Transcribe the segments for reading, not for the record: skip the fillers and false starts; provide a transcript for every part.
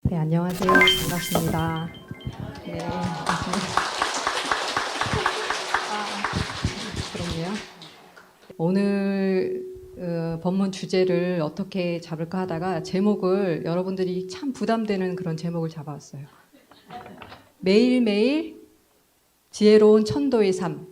네, 안녕하세요. 반갑습니다. 네, 그럼요. 오늘 법문 주제를 어떻게 잡을까 하다가 제목을 여러분들이 참 부담되는 그런 제목을 잡아왔어요. 매일매일 지혜로운 천도의 삶.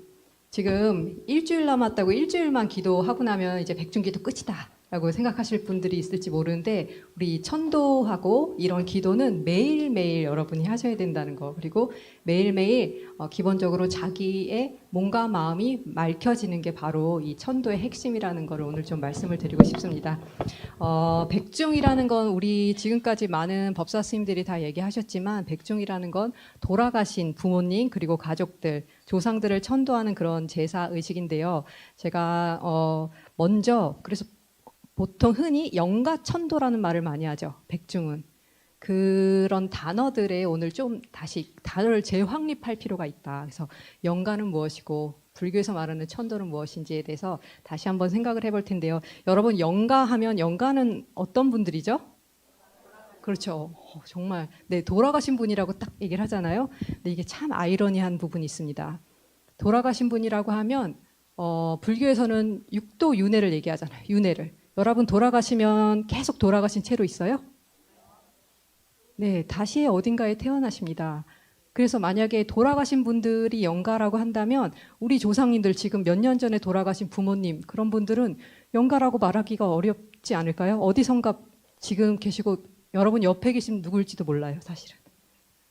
지금 일주일 남았다고 일주일만 기도하고 나면 이제 백중기도 끝이다 라고 생각하실 분들이 있을지 모르는데, 우리 천도하고 이런 기도는 매일매일 여러분이 하셔야 된다는 거, 그리고 매일매일 기본적으로 자기의 몸과 마음이 맑혀지는 게 바로 이 천도의 핵심이라는 거를 오늘 좀 말씀을 드리고 싶습니다. 백중이라는 건 우리 지금까지 많은 법사 스님들이 다 얘기하셨지만, 백중이라는 건 돌아가신 부모님 그리고 가족들, 조상들을 천도하는 그런 제사 의식인데요. 제가 먼저 그래서 보통 흔히 영가천도라는 말을 많이 하죠. 백중은. 그런 단어들에 오늘 좀 다시 단어를 재확립할 필요가 있다. 그래서 영가는 무엇이고 불교에서 말하는 천도는 무엇인지에 대해서 다시 한번 생각을 해볼 텐데요. 여러분, 영가하면 영가는 어떤 분들이죠? 그렇죠. 정말 네, 돌아가신 분이라고 딱 얘기를 하잖아요. 근데 이게 참 아이러니한 부분이 있습니다. 돌아가신 분이라고 하면 불교에서는 육도 윤회를 얘기하잖아요. 윤회를. 여러분, 돌아가시면 계속 돌아가신 채로 있어요? 네, 다시 어딘가에 태어나십니다. 그래서 만약에 돌아가신 분들이 영가라고 한다면 우리 조상님들, 지금 몇 년 전에 돌아가신 부모님, 그런 분들은 영가라고 말하기가 어렵지 않을까요? 어디선가 지금 계시고 여러분 옆에 계신 누굴지도 몰라요, 사실은.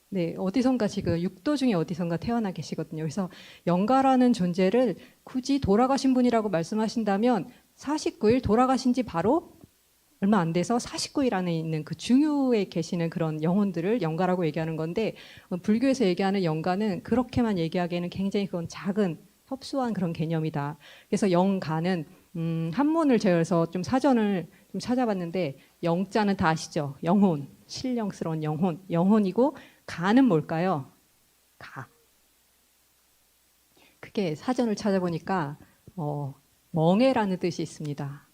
네, 어디선가 지금 육도 중에 어디선가 태어나 계시거든요. 그래서 영가라는 존재를 굳이 돌아가신 분이라고 말씀하신다면 49일 돌아가신 지 바로 얼마 안 돼서 49일 안에 있는 그 중유에 계시는 그런 영혼들을 영가라고 얘기하는 건데, 불교에서 얘기하는 영가는 그렇게만 얘기하기에는 굉장히 그건 작은 협소한 그런 개념이다. 그래서 영가는 한문을 제어해서 좀 사전을 좀 찾아봤는데, 영자는 다 아시죠? 영혼, 신령스러운 영혼, 영혼이고, 가는 뭘까요? 가. 그게 사전을 찾아보니까 멍해라는 뜻이 있습니다.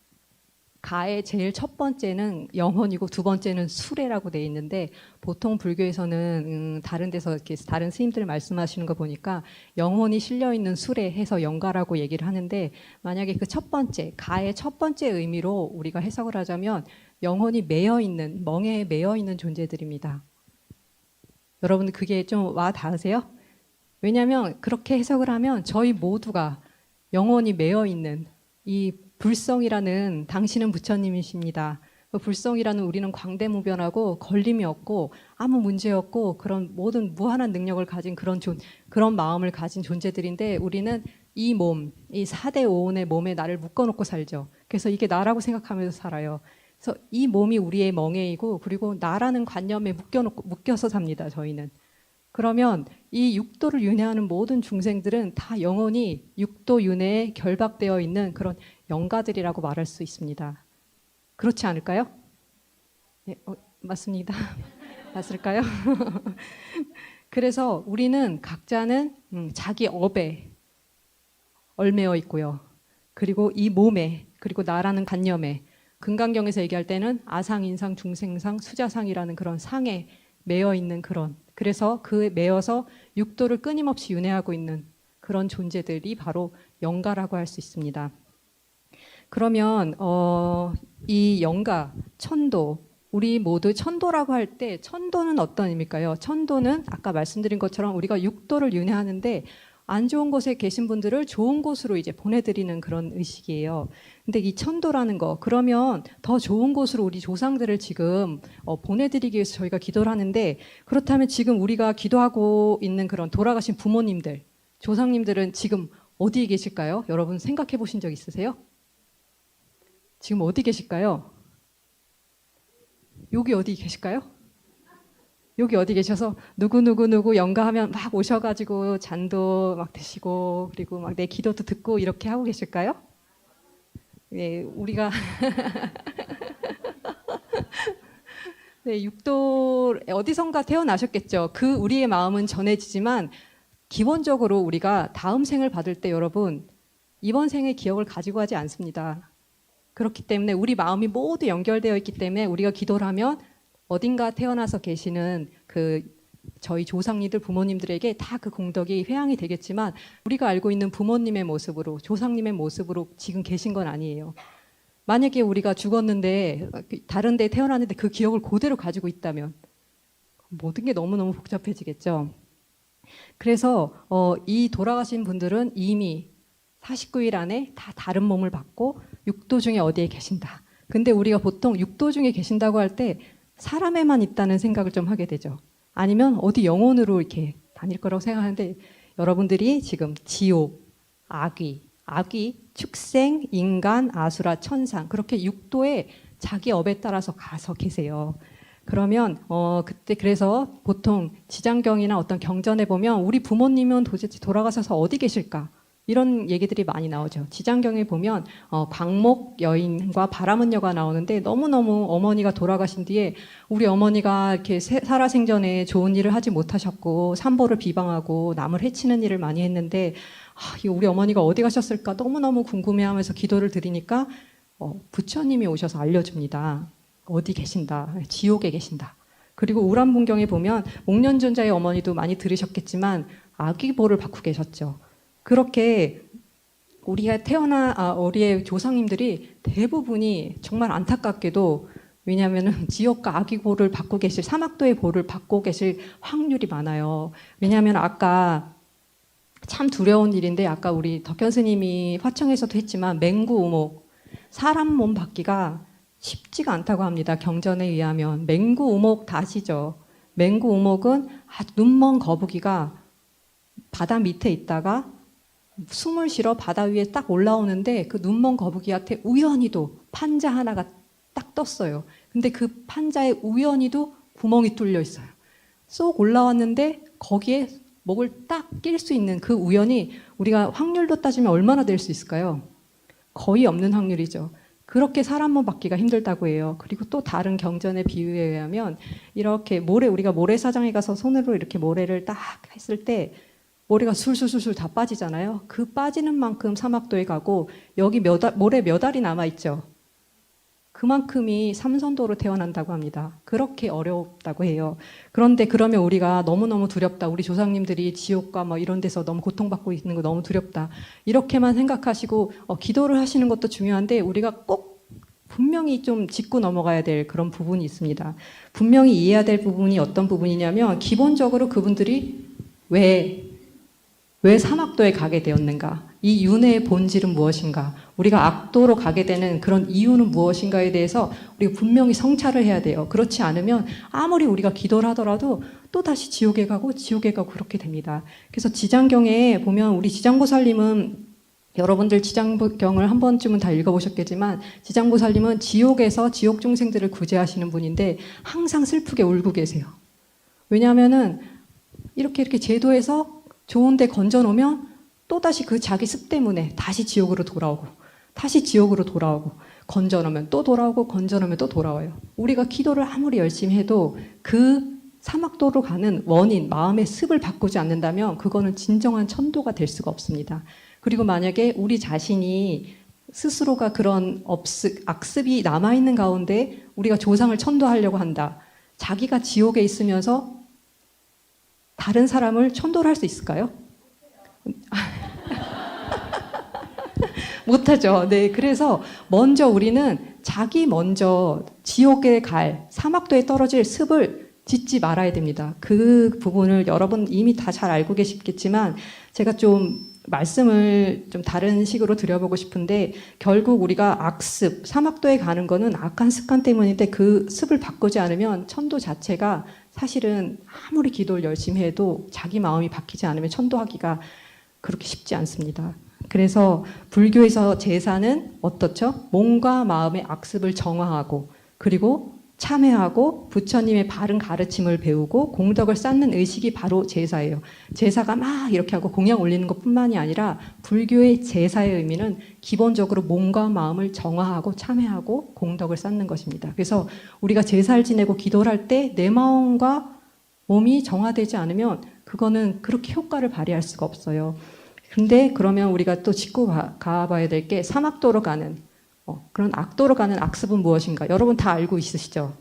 가의 제일 첫 번째는 영혼이고 두 번째는 수레라고 돼 있는데, 보통 불교에서는 다른 데서 이렇게 다른 스님들 말씀하시는 거 보니까 영혼이 실려 있는 수레 해서 영가라고 얘기를 하는데, 만약에 그 첫 번째 가의 첫 번째 의미로 우리가 해석을 하자면 영혼이 매여 있는, 멍해에 매여 있는 존재들입니다. 여러분, 그게 좀 와 닿으세요? 왜냐하면 그렇게 해석을 하면 저희 모두가 영혼이 매여 있는 이 불성이라는, 당신은 부처님이십니다. 그 불성이라는 우리는 광대무변하고 걸림이 없고 아무 문제 없고 그런 모든 무한한 능력을 가진 그런 마음을 가진 존재들인데, 우리는 이 몸, 이 4대 오온의 몸에 나를 묶어놓고 살죠. 그래서 이게 나라고 생각하면서 살아요. 그래서 이 몸이 우리의 멍에이고, 그리고 나라는 관념에 묶여서 삽니다, 저희는. 그러면 이 육도를 윤회하는 모든 중생들은 다 영혼이 육도 윤회에 결박되어 있는 그런 영가들이라고 말할 수 있습니다. 그렇지 않을까요? 네, 맞습니다. 맞을까요? 그래서 우리는 각자는 자기 업에 얽매여 있고요. 그리고 이 몸에, 그리고 나라는 관념에, 금강경에서 얘기할 때는 아상, 인상, 중생상, 수자상이라는 그런 상에 매여 있는 그런, 그래서 그 매여서 육도를 끊임없이 윤회하고 있는 그런 존재들이 바로 영가라고 할 수 있습니다. 그러면 이 영가, 천도, 우리 모두 천도라고 할 때 천도는 어떤 의미일까요? 천도는 아까 말씀드린 것처럼 우리가 육도를 윤회하는데, 안 좋은 곳에 계신 분들을 좋은 곳으로 이제 보내드리는 그런 의식이에요. 근데 이 천도라는 거, 그러면 더 좋은 곳으로 우리 조상들을 지금 보내드리기 위해서 저희가 기도를 하는데, 그렇다면 지금 우리가 기도하고 있는 그런 돌아가신 부모님들, 조상님들은 지금 어디에 계실까요? 여러분 생각해 보신 적 있으세요? 지금 어디 계실까요? 여기 어디 계실까요? 여기 어디 계셔서 누구 영가하면 막 오셔가지고 잔도 막 드시고, 그리고 막 내 기도도 듣고 이렇게 하고 계실까요? 네, 우리가 네, 육도 어디선가 태어나셨겠죠. 그 우리의 마음은 전해지지만 기본적으로 우리가 다음 생을 받을 때 여러분, 이번 생의 기억을 가지고 하지 않습니다. 그렇기 때문에 우리 마음이 모두 연결되어 있기 때문에 우리가 기도를 하면 어딘가 태어나서 계시는 그 저희 조상님들 부모님들에게 다 그 공덕이 회항이 되겠지만 우리가 알고 있는 부모님의 모습으로 조상님의 모습으로 지금 계신 건 아니에요. 만약에 우리가 죽었는데 다른 데 태어났는데 그 기억을 그대로 가지고 있다면 모든 게 너무너무 복잡해지겠죠. 그래서 이 돌아가신 분들은 이미 49일 안에 다 다른 몸을 받고 육도 중에 어디에 계신다. 근데 우리가 보통 육도 중에 계신다고 할 때 사람에만 있다는 생각을 좀 하게 되죠. 아니면 어디 영혼으로 이렇게 다닐 거라고 생각하는데 여러분들이 지금 지옥, 악귀, 축생, 인간, 아수라, 천상 그렇게 육도에 자기 업에 따라서 가서 계세요. 그러면 그때 그래서 보통 지장경이나 어떤 경전에 보면 우리 부모님은 도대체 돌아가셔서 어디 계실까? 이런 얘기들이 많이 나오죠. 지장경에 보면 광목 여인과 바람은여가 나오는데 너무너무 어머니가 돌아가신 뒤에 우리 어머니가 이렇게 살아생전에 좋은 일을 하지 못하셨고 산보를 비방하고 남을 해치는 일을 많이 했는데 우리 어머니가 어디 가셨을까 너무너무 궁금해하면서 기도를 드리니까 부처님이 오셔서 알려줍니다. 어디 계신다. 지옥에 계신다. 그리고 우람분경에 보면 목련존자의 어머니도 많이 들으셨겠지만 아귀보를 받고 계셨죠. 그렇게 우리가 우리의 조상님들이 대부분이 정말 안타깝게도 왜냐하면 지옥과 아귀보를 받고 계실 사막도의 보를 받고 계실 확률이 많아요. 왜냐하면 아까 참 두려운 일인데 아까 우리 덕현 스님이 화청에서도 했지만 맹구우목 사람 몸 받기가 쉽지가 않다고 합니다. 경전에 의하면 맹구우목 다 아시죠? 맹구우목은 눈먼 거북이가 바다 밑에 있다가 숨을 쉬러 바다 위에 딱 올라오는데 그 눈먼 거북이한테 우연히도 판자 하나가 딱 떴어요. 근데 그 판자에 우연히도 구멍이 뚫려 있어요. 쏙 올라왔는데 거기에 목을 딱 낄 수 있는 그 우연이 우리가 확률로 따지면 얼마나 될 수 있을까요? 거의 없는 확률이죠. 그렇게 사람 몸 받기가 힘들다고 해요. 그리고 또 다른 경전의 비유에 의하면 이렇게 우리가 모래사장에 가서 손으로 이렇게 모래를 딱 했을 때 모래가 술술술술 다 빠지잖아요. 그 빠지는 만큼 사막도에 가고 여기 모래 몇 알이 남아있죠. 그만큼이 삼선도로 태어난다고 합니다. 그렇게 어렵다고 해요. 그런데 그러면 우리가 너무너무 두렵다. 우리 조상님들이 지옥과 뭐 이런 데서 너무 고통받고 있는 거 너무 두렵다. 이렇게만 생각하시고 기도를 하시는 것도 중요한데 우리가 꼭 분명히 좀 짚고 넘어가야 될 그런 부분이 있습니다. 분명히 이해해야 될 부분이 어떤 부분이냐면 기본적으로 그분들이 왜 사막도에 가게 되었는가? 이 윤회의 본질은 무엇인가? 우리가 악도로 가게 되는 그런 이유는 무엇인가에 대해서 우리가 분명히 성찰을 해야 돼요. 그렇지 않으면 아무리 우리가 기도를 하더라도 또 다시 지옥에 가고 그렇게 됩니다. 그래서 지장경에 보면 우리 지장보살님은 여러분들 지장경을 한 번쯤은 다 읽어보셨겠지만 지장보살님은 지옥에서 지옥 중생들을 구제하시는 분인데 항상 슬프게 울고 계세요. 왜냐하면은 이렇게 제도에서 좋은데 건져놓으면 또다시 그 자기 습 때문에 다시 지옥으로 돌아오고 건져놓으면 또 돌아오고 건져놓으면 또 돌아와요. 우리가 기도를 아무리 열심히 해도 그 사막도로 가는 원인, 마음의 습을 바꾸지 않는다면 그거는 진정한 천도가 될 수가 없습니다. 그리고 만약에 우리 자신이 스스로가 그런 악습이 남아있는 가운데 우리가 조상을 천도하려고 한다. 자기가 지옥에 있으면서 다른 사람을 천도를 할 수 있을까요? 못하죠. 네, 그래서 먼저 우리는 자기 먼저 지옥에 갈 사막도에 떨어질 습을 짓지 말아야 됩니다. 그 부분을 여러분 이미 다 잘 알고 계시겠지만 제가 좀 말씀을 좀 다른 식으로 드려보고 싶은데 결국 우리가 악습, 사막도에 가는 거는 악한 습관 때문인데 그 습을 바꾸지 않으면 천도 자체가 사실은 아무리 기도를 열심히 해도 자기 마음이 바뀌지 않으면 천도하기가 그렇게 쉽지 않습니다. 그래서 불교에서 제사는 어떻죠? 몸과 마음의 악습을 정화하고 그리고 참회하고 부처님의 바른 가르침을 배우고 공덕을 쌓는 의식이 바로 제사예요. 제사가 막 이렇게 하고 공양 올리는 것뿐만이 아니라 불교의 제사의 의미는 기본적으로 몸과 마음을 정화하고 참회하고 공덕을 쌓는 것입니다. 그래서 우리가 제사를 지내고 기도를 할 때 내 마음과 몸이 정화되지 않으면 그거는 그렇게 효과를 발휘할 수가 없어요. 근데 그러면 우리가 또 짚고 가봐야 될 게 사막도로 가는 그런 악도로 가는 악습은 무엇인가? 여러분 다 알고 있으시죠?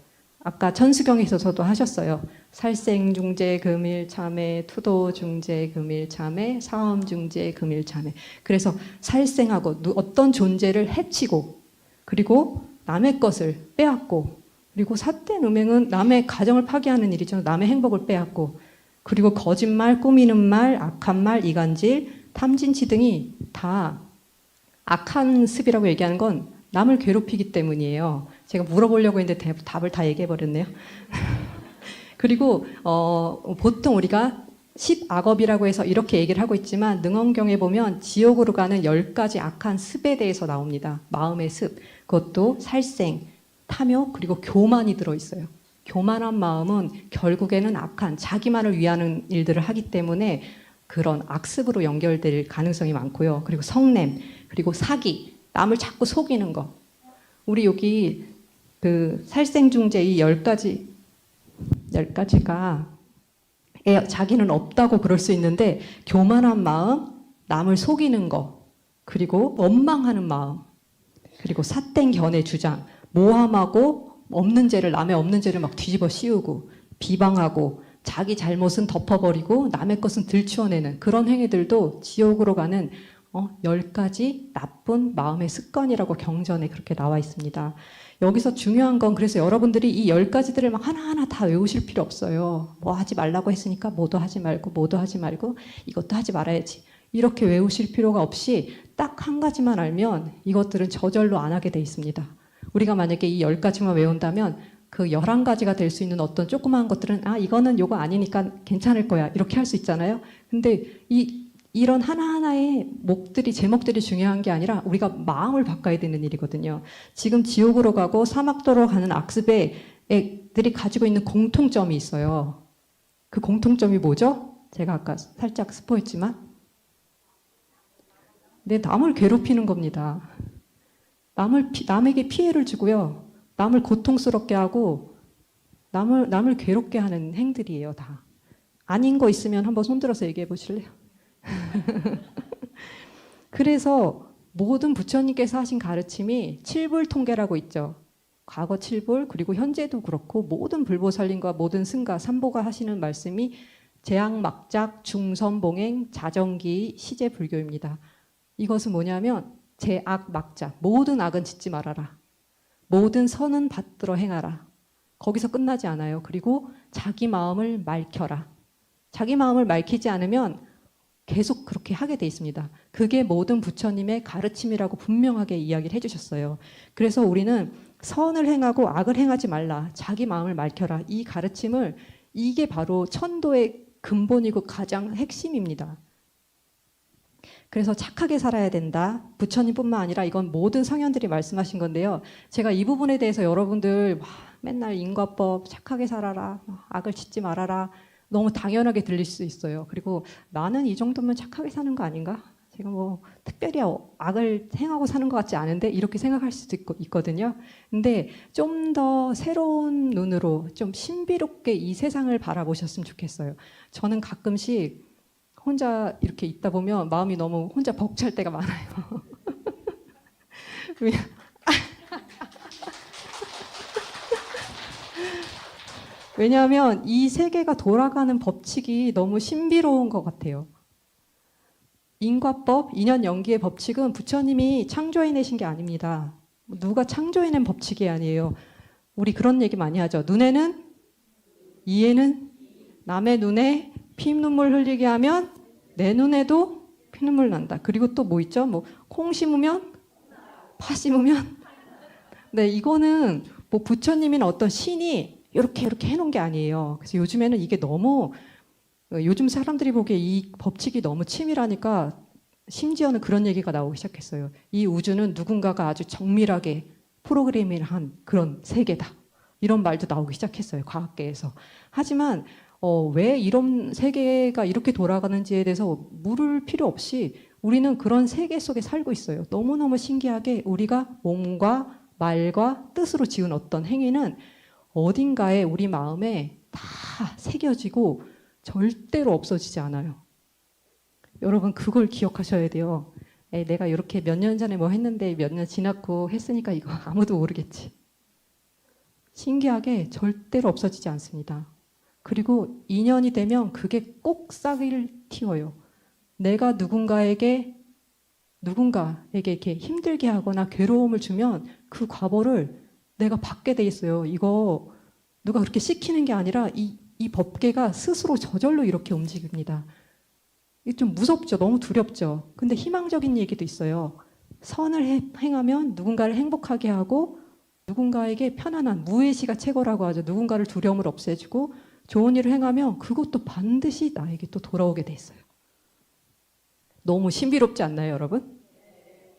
아까 천수경에서도 하셨어요. 살생중재 금일참회, 투도중재 금일참회, 사음중재 금일참회. 그래서 살생하고 어떤 존재를 해치고 그리고 남의 것을 빼앗고 그리고 삿된 음행은 남의 가정을 파괴하는 일이죠. 남의 행복을 빼앗고 그리고 거짓말, 꾸미는 말, 악한 말, 이간질, 탐진치 등이 다 악한 습이라고 얘기하는 건 남을 괴롭히기 때문이에요. 제가 물어보려고 했는데 답을 다 얘기해버렸네요. 그리고 보통 우리가 10악업이라고 해서 이렇게 얘기를 하고 있지만 능언경에 보면 지옥으로 가는 10가지 악한 습에 대해서 나옵니다. 마음의 습, 그것도 살생, 탐욕, 그리고 교만이 들어있어요. 교만한 마음은 결국에는 악한 자기만을 위하는 일들을 하기 때문에 그런 악습으로 연결될 가능성이 많고요. 그리고 성냄, 그리고 사기, 남을 자꾸 속이는 거. 우리 여기 그 살생중재 이 10가지가 자기는 없다고 그럴 수 있는데 교만한 마음, 남을 속이는 거, 그리고 원망하는 마음, 그리고 삿된 견해 주장, 모함하고 없는 죄를 남의 없는 죄를 막 뒤집어 씌우고 비방하고 자기 잘못은 덮어버리고 남의 것은 들추어내는 그런 행위들도 지옥으로 가는 10가지 나쁜 마음의 습관이라고 경전에 그렇게 나와 있습니다. 여기서 중요한 건 그래서 여러분들이 이 10가지들을 막 하나하나 다 외우실 필요 없어요. 뭐 하지 말라고 했으니까 뭐도 하지 말고 뭐도 하지 말고 이것도 하지 말아야지. 이렇게 외우실 필요가 없이 딱 한 가지만 알면 이것들은 저절로 안 하게 돼 있습니다. 우리가 만약에 이 10가지만 외운다면 그 11가지가 될 수 있는 어떤 조그마한 것들은 이거는 요거 아니니까 괜찮을 거야 이렇게 할 수 있잖아요. 근데 이런 하나하나의 제목들이 중요한 게 아니라 우리가 마음을 바꿔야 되는 일이거든요. 지금 지옥으로 가고 사막도로 가는 악습의 애들이 가지고 있는 공통점이 있어요. 그 공통점이 뭐죠? 제가 아까 살짝 스포했지만 남을 괴롭히는 겁니다. 남에게 피해를 주고요. 남을 고통스럽게 하고 남을 괴롭게 하는 행들이에요. 다. 아닌 거 있으면 한번 손들어서 얘기해 보실래요? 그래서 모든 부처님께서 하신 가르침이 칠불통계라고 있죠. 과거 칠불 그리고 현재도 그렇고 모든 불보살림과 모든 승가 삼보가 하시는 말씀이 제약막작 중선봉행 자정기 시제불교입니다. 이것은 뭐냐면 제악막작 모든 악은 짓지 말아라. 모든 선은 받들어 행하라. 거기서 끝나지 않아요. 그리고 자기 마음을 맑혀라. 자기 마음을 맑히지 않으면 계속 그렇게 하게 돼 있습니다. 그게 모든 부처님의 가르침이라고 분명하게 이야기를 해주셨어요. 그래서 우리는 선을 행하고 악을 행하지 말라. 자기 마음을 맑혀라. 이 가르침을 이게 바로 천도의 근본이고 가장 핵심입니다. 그래서 착하게 살아야 된다. 부처님뿐만 아니라 이건 모든 성현들이 말씀하신 건데요. 제가 이 부분에 대해서 여러분들 맨날 인과법 착하게 살아라. 악을 짓지 말아라. 너무 당연하게 들릴 수 있어요. 그리고 나는 이 정도면 착하게 사는 거 아닌가? 제가 뭐 특별히 악을 행하고 사는 것 같지 않은데 이렇게 생각할 수도 있거든요. 근데 좀 더 새로운 눈으로 좀 신비롭게 이 세상을 바라보셨으면 좋겠어요. 저는 가끔씩 혼자 이렇게 있다 보면 마음이 너무 혼자 벅찰 때가 많아요. 왜냐하면 이 세계가 돌아가는 법칙이 너무 신비로운 것 같아요. 인과법, 인연연기의 법칙은 부처님이 창조해내신 게 아닙니다. 누가 창조해낸 법칙이 아니에요. 우리 그런 얘기 많이 하죠. 눈에는, 이에는, 남의 눈에 피눈물 흘리게 하면 내 눈에도 피눈물 난다. 그리고 또 뭐 있죠? 콩 심으면, 파 심으면. 네, 이거는 뭐 부처님이나 어떤 신이 이렇게 해놓은 게 아니에요. 그래서 요즘에는 이게 너무 요즘 사람들이 보기에 이 법칙이 너무 치밀하니까 심지어는 그런 얘기가 나오기 시작했어요. 이 우주는 누군가가 아주 정밀하게 프로그래밍을 한 그런 세계다. 이런 말도 나오기 시작했어요. 과학계에서. 하지만 왜 이런 세계가 이렇게 돌아가는지에 대해서 물을 필요 없이 우리는 그런 세계 속에 살고 있어요. 너무너무 신기하게 우리가 몸과 말과 뜻으로 지은 어떤 행위는 어딘가에 우리 마음에 다 새겨지고 절대로 없어지지 않아요. 여러분 그걸 기억하셔야 돼요. 내가 이렇게 몇 년 전에 뭐 했는데 몇 년 지났고 했으니까 이거 아무도 모르겠지. 신기하게 절대로 없어지지 않습니다. 그리고 인연이 되면 그게 꼭 싹을 틔워요. 내가 누군가에게 이렇게 힘들게 하거나 괴로움을 주면 그 과보를 내가 받게 돼 있어요. 이거 누가 그렇게 시키는 게 아니라 이 법계가 스스로 저절로 이렇게 움직입니다. 이게 좀 무섭죠? 너무 두렵죠? 근데 희망적인 얘기도 있어요. 선을 행하면 누군가를 행복하게 하고 누군가에게 편안한 무의시가 최고라고 하죠. 누군가를 두려움을 없애주고 좋은 일을 행하면 그것도 반드시 나에게 또 돌아오게 돼 있어요. 너무 신비롭지 않나요, 여러분?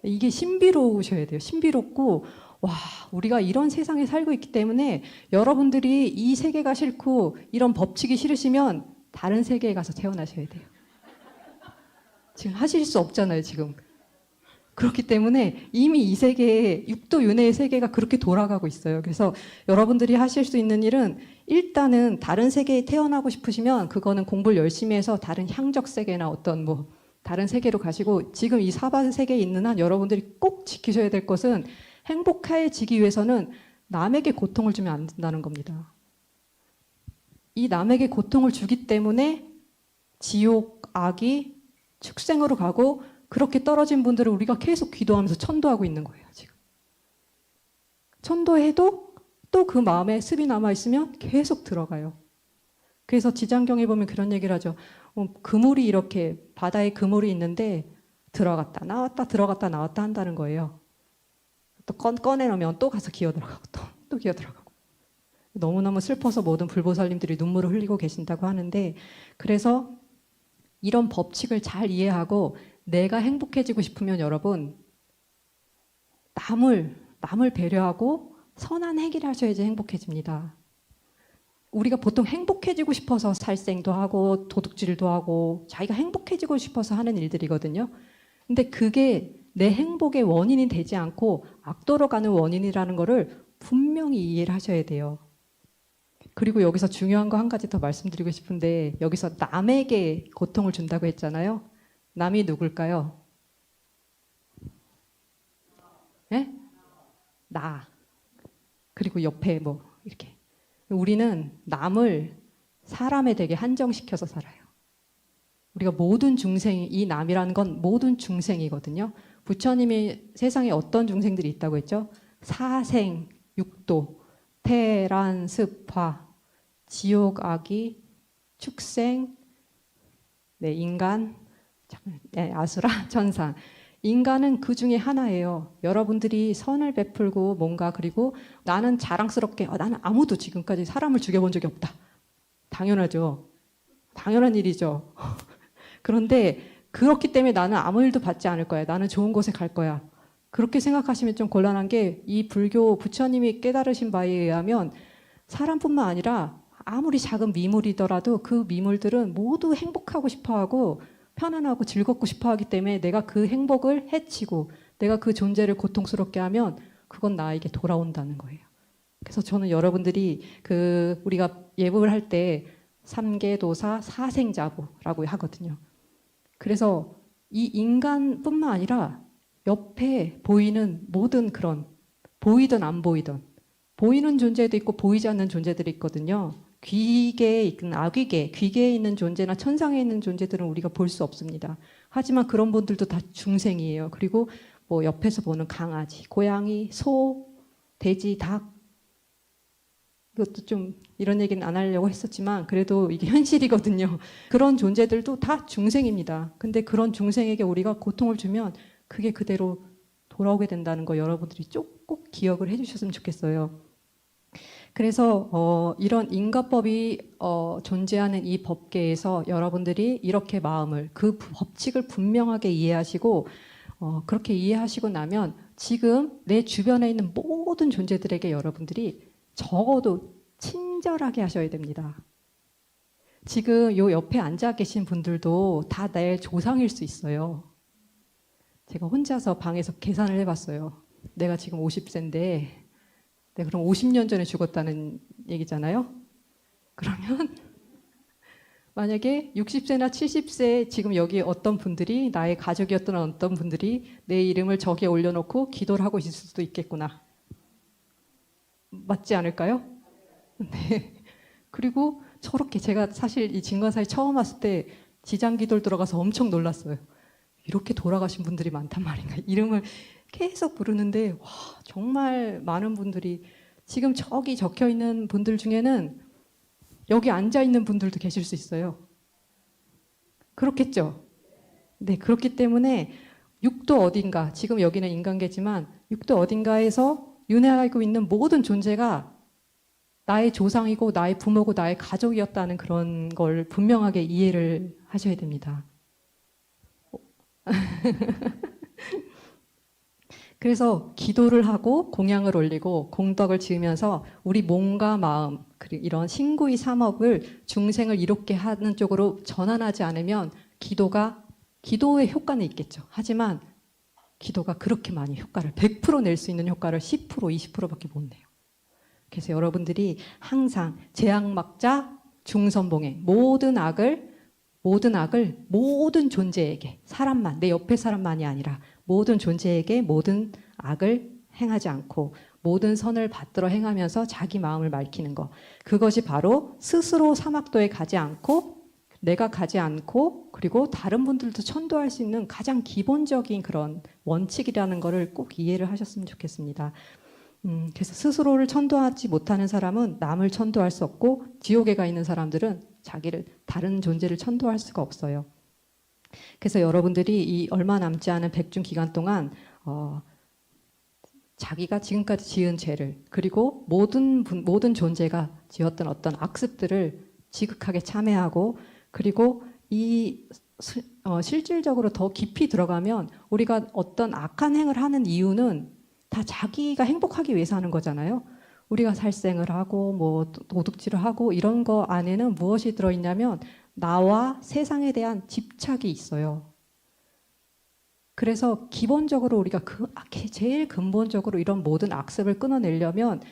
이게 신비로우셔야 돼요. 신비롭고 와, 우리가 이런 세상에 살고 있기 때문에 여러분들이 이 세계가 싫고 이런 법칙이 싫으시면 다른 세계에 가서 태어나셔야 돼요. 지금 하실 수 없잖아요, 지금. 그렇기 때문에 이미 이 세계에 육도 윤회의 세계가 그렇게 돌아가고 있어요. 그래서 여러분들이 하실 수 있는 일은 일단은 다른 세계에 태어나고 싶으시면 그거는 공부를 열심히 해서 다른 향적 세계나 어떤 뭐 다른 세계로 가시고 지금 이 사반 세계에 있는 한 여러분들이 꼭 지키셔야 될 것은 행복해지기 위해서는 남에게 고통을 주면 안 된다는 겁니다. 이 남에게 고통을 주기 때문에 지옥, 악이 축생으로 가고 그렇게 떨어진 분들을 우리가 계속 기도하면서 천도하고 있는 거예요, 지금. 천도해도 또 그 마음에 습이 남아있으면 계속 들어가요. 그래서 지장경에 보면 그런 얘기를 하죠. 그물이 이렇게 바다에 그물이 있는데 들어갔다 나왔다 들어갔다 나왔다 한다는 거예요. 또 꺼내놓으면 또 가서 기어 들어가고 또 기어 들어가고. 너무너무 슬퍼서 모든 불보살님들이 눈물을 흘리고 계신다고 하는데 그래서 이런 법칙을 잘 이해하고 내가 행복해지고 싶으면 여러분 남을 배려하고 선한 행위를 하셔야지 행복해집니다. 우리가 보통 행복해지고 싶어서 살생도 하고 도둑질도 하고 자기가 행복해지고 싶어서 하는 일들이거든요. 근데 그게 내 행복의 원인이 되지 않고 악도로 가는 원인이라는 거를 분명히 이해를 하셔야 돼요. 그리고 여기서 중요한 거 한 가지 더 말씀드리고 싶은데 여기서 남에게 고통을 준다고 했잖아요. 남이 누굴까요? 네? 나. 그리고 옆에 뭐 이렇게. 우리는 남을 사람에 되게 한정시켜서 살아요. 우리가 모든 중생이 이 남이라는 건 모든 중생이거든요. 부처님이 세상에 어떤 중생들이 있다고 했죠? 사생, 육도, 태란, 습화, 지옥, 악이, 축생, 네, 인간, 아수라, 천사. 인간은 그 중에 하나예요. 여러분들이 선을 베풀고 뭔가 그리고 나는 자랑스럽게 나는 아무도 지금까지 사람을 죽여본 적이 없다. 당연하죠. 당연한 일이죠. 그런데 그렇기 때문에 나는 아무 일도 받지 않을 거야. 나는 좋은 곳에 갈 거야. 그렇게 생각하시면 좀 곤란한 게 이 불교 부처님이 깨달으신 바에 의하면 사람뿐만 아니라 아무리 작은 미물이더라도 그 미물들은 모두 행복하고 싶어하고 편안하고 즐겁고 싶어하기 때문에 내가 그 행복을 해치고 내가 그 존재를 고통스럽게 하면 그건 나에게 돌아온다는 거예요. 그래서 저는 여러분들이 우리가 예법을 할 때 삼계도사 사생자부라고 하거든요. 그래서 이 인간뿐만 아니라 옆에 보이는 모든 그런 보이든 안 보이든 보이는 존재도 있고 보이지 않는 존재들이 있거든요. 귀계에 있는 아귀계, 귀계에 있는 존재나 천상에 있는 존재들은 우리가 볼 수 없습니다. 하지만 그런 분들도 다 중생이에요. 그리고 뭐 옆에서 보는 강아지, 고양이, 소, 돼지, 닭 이것도 좀 이런 얘기는 안 하려고 했었지만 그래도 이게 현실이거든요. 그런 존재들도 다 중생입니다. 근데 그런 중생에게 우리가 고통을 주면 그게 그대로 돌아오게 된다는 거 여러분들이 꼭 기억을 해주셨으면 좋겠어요. 그래서 이런 인과법이 존재하는 이 법계에서 여러분들이 이렇게 마음을 그 법칙을 분명하게 이해하시고 그렇게 이해하시고 나면 지금 내 주변에 있는 모든 존재들에게 여러분들이 적어도 친절하게 하셔야 됩니다. 지금 요 옆에 앉아 계신 분들도 다 내 조상일 수 있어요. 제가 혼자서 방에서 계산을 해봤어요. 내가 지금 50세인데 네, 그럼 50년 전에 죽었다는 얘기잖아요. 그러면 만약에 60세나 70세 지금 여기 어떤 분들이 나의 가족이었던 어떤 분들이 내 이름을 저기에 올려놓고 기도를 하고 있을 수도 있겠구나. 맞지 않을까요? 네. 그리고 저렇게 제가 사실 이 진관사에 처음 왔을 때 지장기도를 들어가서 엄청 놀랐어요. 이렇게 돌아가신 분들이 많단 말인가. 이름을 계속 부르는데 와, 정말 많은 분들이 지금 저기 적혀 있는 분들 중에는 여기 앉아 있는 분들도 계실 수 있어요. 그렇겠죠? 네, 그렇기 때문에 육도 어딘가, 지금 여기는 인간계지만 육도 어딘가에서 윤회하고 있는 모든 존재가 나의 조상이고 나의 부모고 나의 가족이었다는 그런 걸 분명하게 이해를 하셔야 됩니다. 그래서 기도를 하고 공양을 올리고 공덕을 지으면서 우리 몸과 마음 그리고 이런 신구의 삼업을 중생을 이롭게 하는 쪽으로 전환하지 않으면 기도의 효과는 있겠죠. 하지만 기도가 그렇게 많이 효과를 100% 낼 수 있는 효과를 10% 20%밖에 못 내요. 그래서 여러분들이 항상 제약막자 중선봉에 모든 악을 모든 존재에게 사람만 내 옆에 사람만이 아니라 모든 존재에게 모든 악을 행하지 않고 모든 선을 받들어 행하면서 자기 마음을 맑히는 것. 그것이 바로 스스로 사막도에 가지 않고 내가 가지 않고 그리고 다른 분들도 천도할 수 있는 가장 기본적인 그런 원칙이라는 것을 꼭 이해를 하셨으면 좋겠습니다. 그래서 스스로를 천도하지 못하는 사람은 남을 천도할 수 없고 지옥에 가 있는 사람들은 자기를 다른 존재를 천도할 수가 없어요. 그래서 여러분들이 이 얼마 남지 않은 백중 기간 동안 자기가 지금까지 지은 죄를 그리고 모든 존재가 지었던 어떤 악습들을 지극하게 참회하고 그리고 실질적으로 더 깊이 들어가면 우리가 어떤 악한 행을 하는 이유는 다 자기가 행복하기 위해서 하는 거잖아요. 우리가 살생을 하고 뭐 도둑질을 하고 이런 거 안에는 무엇이 들어있냐면 나와 세상에 대한 집착이 있어요. 그래서 기본적으로 우리가 제일 근본적으로 이런 모든 악습을 끊어내려면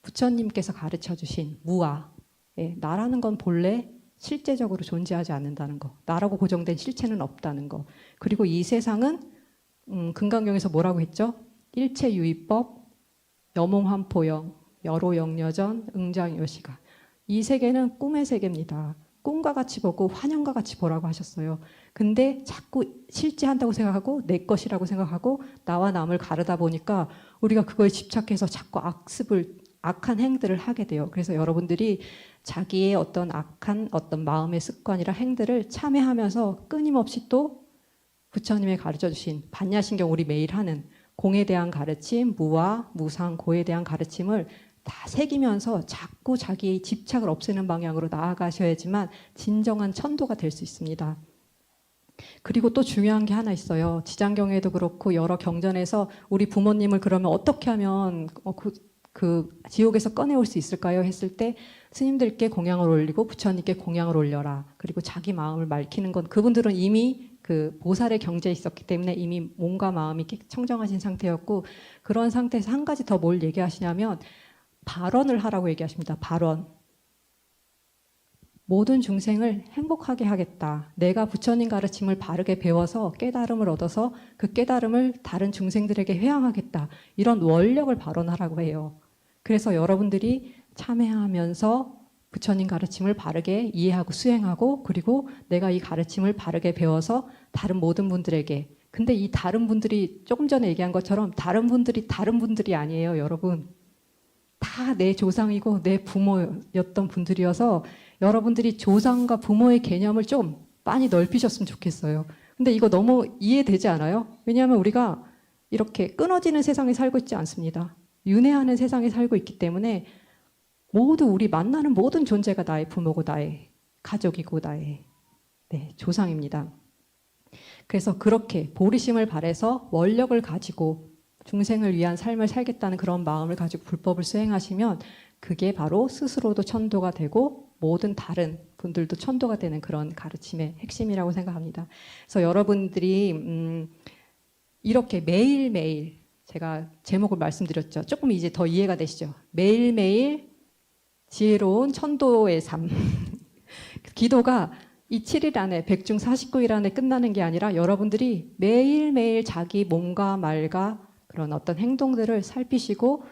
부처님께서 가르쳐 주신 무아, 나라는 건 본래 실제적으로 존재하지 않는다는 거, 나라고 고정된 실체는 없다는 거, 그리고 이 세상은 금강경에서 뭐라고 했죠? 일체유의법, 여몽환포영, 여로영여전, 응장요시가. 이 세계는 꿈의 세계입니다. 꿈과 같이 보고 환영과 같이 보라고 하셨어요. 근데 자꾸 실제한다고 생각하고 내 것이라고 생각하고 나와 남을 가르다 보니까 우리가 그거에 집착해서 자꾸 악한 행들을 하게 돼요. 그래서 여러분들이 자기의 어떤 악한 어떤 마음의 습관이나 행들을 참회하면서 끊임없이 또 부처님의 가르쳐 주신 반야신경 우리 매일 하는 공에 대한 가르침, 무와 무상, 고에 대한 가르침을 다 새기면서 자꾸 자기의 집착을 없애는 방향으로 나아가셔야지만 진정한 천도가 될 수 있습니다. 그리고 또 중요한 게 하나 있어요. 지장경에도 그렇고 여러 경전에서 우리 부모님을 그러면 어떻게 하면 그 지옥에서 꺼내올 수 있을까요? 했을 때 스님들께 공양을 올리고 부처님께 공양을 올려라. 그리고 자기 마음을 맑히는 건 그분들은 이미 그 보살의 경지에 있었기 때문에 이미 몸과 마음이 청정하신 상태였고 그런 상태에서 한 가지 더 뭘 얘기하시냐면 발언을 하라고 얘기하십니다. 발언. 모든 중생을 행복하게 하겠다. 내가 부처님 가르침을 바르게 배워서 깨달음을 얻어서 그 깨달음을 다른 중생들에게 회양하겠다. 이런 원력을 발언하라고 해요. 그래서 여러분들이 참회하면서 부처님 가르침을 바르게 이해하고 수행하고 그리고 내가 이 가르침을 바르게 배워서 다른 모든 분들에게 근데 이 다른 분들이 조금 전에 얘기한 것처럼 다른 분들이 아니에요. 여러분. 다 내 조상이고 내 부모였던 분들이어서 여러분들이 조상과 부모의 개념을 좀 많이 넓히셨으면 좋겠어요. 근데 이거 너무 이해되지 않아요? 왜냐하면 우리가 이렇게 끊어지는 세상에 살고 있지 않습니다. 윤회하는 세상에 살고 있기 때문에 모두 우리 만나는 모든 존재가 나의 부모고 나의 가족이고 나의 조상입니다. 그래서 그렇게 보리심을 발해서 원력을 가지고 중생을 위한 삶을 살겠다는 그런 마음을 가지고 불법을 수행하시면 그게 바로 스스로도 천도가 되고 모든 다른 분들도 천도가 되는 그런 가르침의 핵심이라고 생각합니다. 그래서 여러분들이 이렇게 매일매일 제가 제목을 말씀드렸죠. 조금 이제 더 이해가 되시죠? 매일매일 지혜로운 천도의 삶. 기도가 이 7일 안에 100중 49일 안에 끝나는 게 아니라 여러분들이 매일매일 자기 몸과 말과 그런 어떤 행동들을 살피시고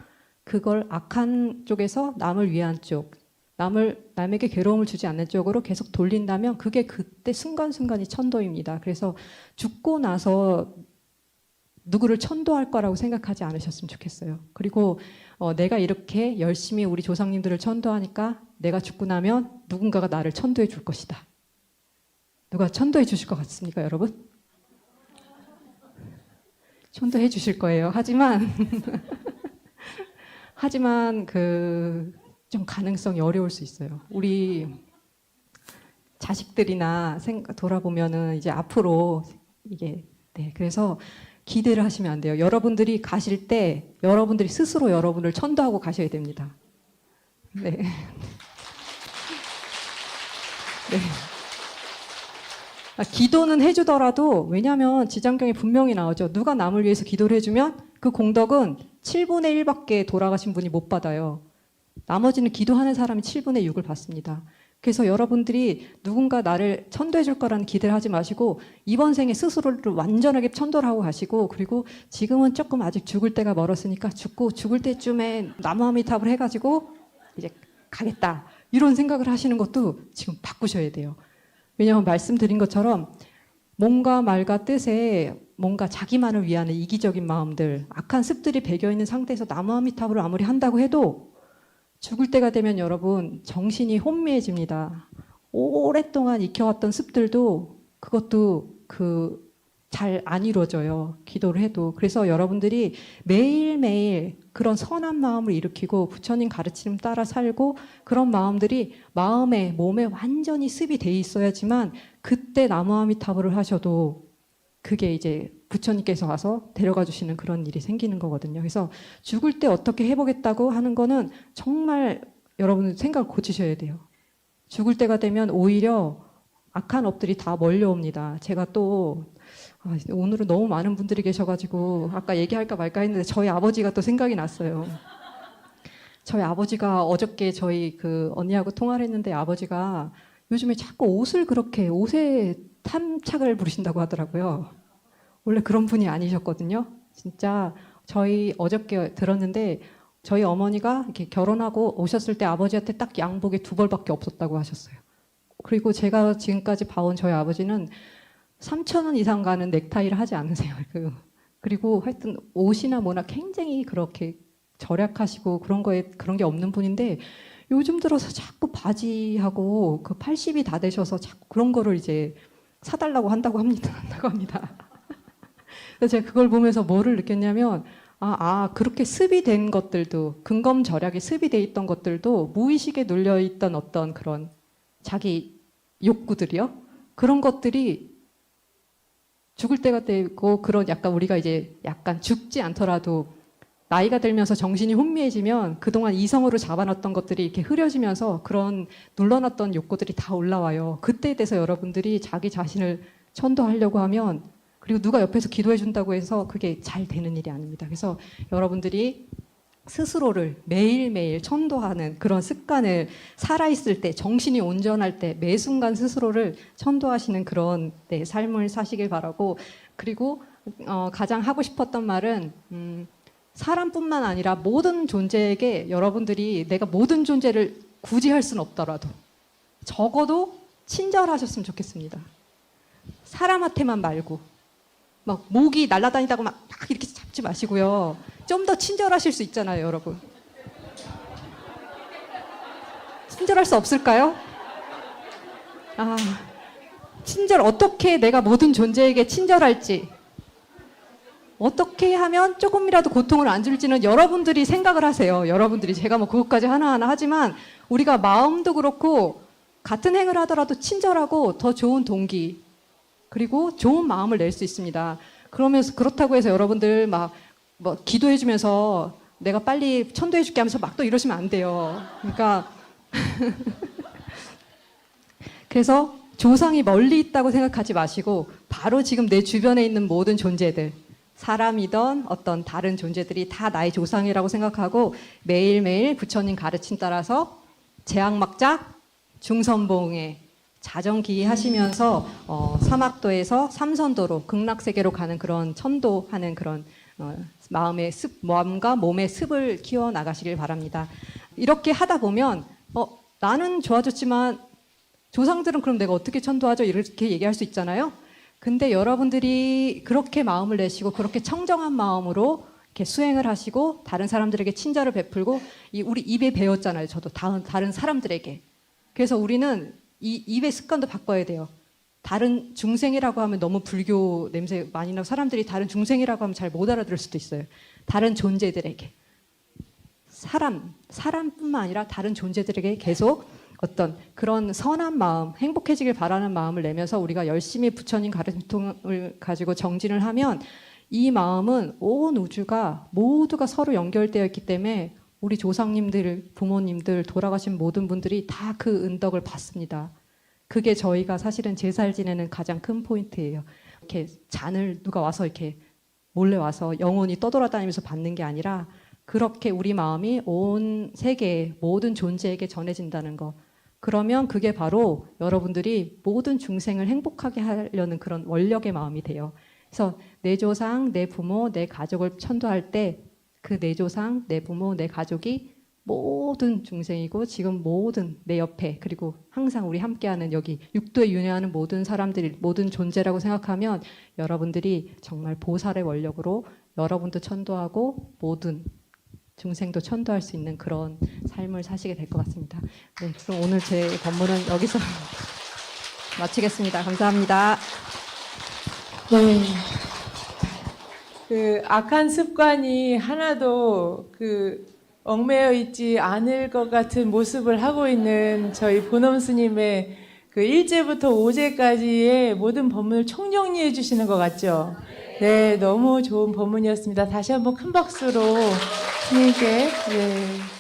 그걸 악한 쪽에서 남을 위한 쪽, 남에게 괴로움을 주지 않는 쪽으로 계속 돌린다면 그게 그때 순간순간이 천도입니다. 그래서 죽고 나서 누구를 천도할 거라고 생각하지 않으셨으면 좋겠어요. 그리고 내가 이렇게 열심히 우리 조상님들을 천도하니까 내가 죽고 나면 누군가가 나를 천도해 줄 것이다. 누가 천도해 주실 것 같습니까, 여러분? 천도해 주실 거예요. 하지만 좀 가능성이 어려울 수 있어요. 우리 자식들이나 돌아보면은 이제 앞으로 이게 그래서 기대를 하시면 안 돼요. 여러분들이 가실 때 여러분들이 스스로 여러분을 천도하고 가셔야 됩니다. 네. 네. 기도는 해주더라도 왜냐하면 지장경에 분명히 나오죠. 누가 남을 위해서 기도를 해주면 그 공덕은 7분의 1밖에 돌아가신 분이 못 받아요. 나머지는 기도하는 사람이 7분의 6을 받습니다. 그래서 여러분들이 누군가 나를 천도해 줄 거라는 기대를 하지 마시고 이번 생에 스스로를 완전하게 천도를 하고 가시고 그리고 지금은 조금 아직 죽을 때가 멀었으니까 죽을 때쯤에 나무아미탑을 해가지고 이제 가겠다 이런 생각을 하시는 것도 지금 바꾸셔야 돼요. 왜냐하면 말씀드린 것처럼 몸과 말과 뜻에 뭔가 자기만을 위한 이기적인 마음들, 악한 습들이 배겨있는 상태에서 나무아미탑을 아무리 한다고 해도 죽을 때가 되면 여러분 정신이 혼미해집니다. 오랫동안 익혀왔던 습들도 그것도 잘 안 이루어져요. 기도를 해도. 그래서 여러분들이 매일매일 그런 선한 마음을 일으키고 부처님 가르침 따라 살고 그런 마음들이 마음에 몸에 완전히 습이 돼 있어야지만 그때 나무아미타불을 하셔도 그게 이제 부처님께서 와서 데려가 주시는 그런 일이 생기는 거거든요. 그래서 죽을 때 어떻게 해보겠다고 하는 거는 정말 여러분 생각을 고치셔야 돼요. 죽을 때가 되면 오히려 악한 업들이 다 몰려옵니다. 제가 또 오늘은 너무 많은 분들이 계셔가지고 아까 얘기할까 말까 했는데 저희 아버지가 또 생각이 났어요. 저희 아버지가 어저께 저희 언니하고 통화를 했는데 아버지가 요즘에 자꾸 옷에 탐착을 부리신다고 하더라고요. 원래 그런 분이 아니셨거든요. 진짜 저희 어저께 들었는데 저희 어머니가 이렇게 결혼하고 오셨을 때 아버지한테 딱 양복이 2벌밖에 없었다고 하셨어요. 그리고 제가 지금까지 봐온 저희 아버지는 3,000원 이상 가는 넥타이를 하지 않으세요. 그리고 하여튼 옷이나 뭐나 굉장히 그렇게 절약하시고 그런 게 없는 분인데 요즘 들어서 자꾸 바지하고 80이 다 되셔서 자꾸 그런 거를 이제 사달라고 한다고 합니다. 그래서 제가 그걸 보면서 뭐를 느꼈냐면 그렇게 습이 된 것들도 근검절약이 습이 돼 있던 것들도 무의식에 눌려 있던 어떤 그런 자기 욕구들이요. 그런 것들이 죽을 때가 되고 그런 약간 우리가 이제 약간 죽지 않더라도 나이가 들면서 정신이 혼미해지면 그동안 이성으로 잡아놨던 것들이 이렇게 흐려지면서 그런 눌러놨던 욕구들이 다 올라와요. 그때에 대해서 여러분들이 자기 자신을 천도하려고 하면 그리고 누가 옆에서 기도해 준다고 해서 그게 잘 되는 일이 아닙니다. 그래서 여러분들이 스스로를 매일매일 천도하는 그런 습관을 살아있을 때 정신이 온전할 때 매 순간 스스로를 천도하시는 그런 삶을 사시길 바라고 그리고 가장 하고 싶었던 말은 사람뿐만 아니라 모든 존재에게 여러분들이 내가 모든 존재를 굳이 할 수는 없더라도 적어도 친절하셨으면 좋겠습니다. 사람한테만 말고 막 모기 날아다니다고 막 이렇게 잡지 마시고요. 좀 더 친절하실 수 있잖아요, 여러분. 친절할 수 없을까요? 어떻게 내가 모든 존재에게 친절할지, 어떻게 하면 조금이라도 고통을 안 줄지는 여러분들이 생각을 하세요. 여러분들이 제가 뭐 그것까지 하나하나 하지만 우리가 마음도 그렇고 같은 행을 하더라도 친절하고 더 좋은 동기 그리고 좋은 마음을 낼 수 있습니다. 그렇다고 해서 여러분들 뭐 기도해주면서 내가 빨리 천도해줄게 하면서 막 또 이러시면 안 돼요. 그러니까 그래서 조상이 멀리 있다고 생각하지 마시고 바로 지금 내 주변에 있는 모든 존재들 사람이던 어떤 다른 존재들이 다 나의 조상이라고 생각하고 매일매일 부처님 가르침 따라서 제약막작 중선봉에 자정기이 하시면서 사막도에서 삼선도로 극락세계로 가는 그런 천도하는 그런 마음과 몸의 습을 키워 나가시길 바랍니다. 이렇게 하다 보면 나는 좋아졌지만 조상들은 그럼 내가 어떻게 천도하죠? 이렇게 얘기할 수 있잖아요. 근데 여러분들이 그렇게 마음을 내시고 그렇게 청정한 마음으로 이렇게 수행을 하시고 다른 사람들에게 친절을 베풀고 우리 입에 배웠잖아요. 저도 다른 사람들에게. 그래서 우리는 이 입의 습관도 바꿔야 돼요. 다른 중생이라고 하면 너무 불교 냄새 많이 나고 사람들이 다른 중생이라고 하면 잘 못 알아들을 수도 있어요. 다른 존재들에게. 사람뿐만 아니라 다른 존재들에게 계속 어떤 그런 선한 마음, 행복해지길 바라는 마음을 내면서 우리가 열심히 부처님 가르침통을 가지고 정진을 하면 이 마음은 온 우주가 모두가 서로 연결되어 있기 때문에 우리 조상님들, 부모님들, 돌아가신 모든 분들이 다 그 은덕을 받습니다. 그게 저희가 사실은 제사를 지내는 가장 큰 포인트예요. 이렇게 잔을 누가 와서 이렇게 몰래 와서 영혼이 떠돌아다니면서 받는 게 아니라 그렇게 우리 마음이 온 세계 모든 존재에게 전해진다는 거. 그러면 그게 바로 여러분들이 모든 중생을 행복하게 하려는 그런 원력의 마음이 돼요. 그래서 내 조상, 내 부모, 내 가족을 천도할 때 그 내 조상, 내 부모, 내 가족이 모든 중생이고 지금 모든 내 옆에 그리고 항상 우리 함께하는 여기 육도에 윤회하는 모든 사람들이 모든 존재라고 생각하면 여러분들이 정말 보살의 원력으로 여러분도 천도하고 모든 중생도 천도할 수 있는 그런 삶을 사시게 될 것 같습니다. 네, 그럼 오늘 제 법문은 여기서 마치겠습니다. 감사합니다. 네. 그 악한 습관이 하나도 얽매여 있지 않을 것 같은 모습을 하고 있는 저희 보놈 스님의 그 1제부터 5제까지의 모든 법문을 총정리해 주시는 것 같죠? 네, 너무 좋은 법문이었습니다. 다시 한번 큰 박수로 스님께 네.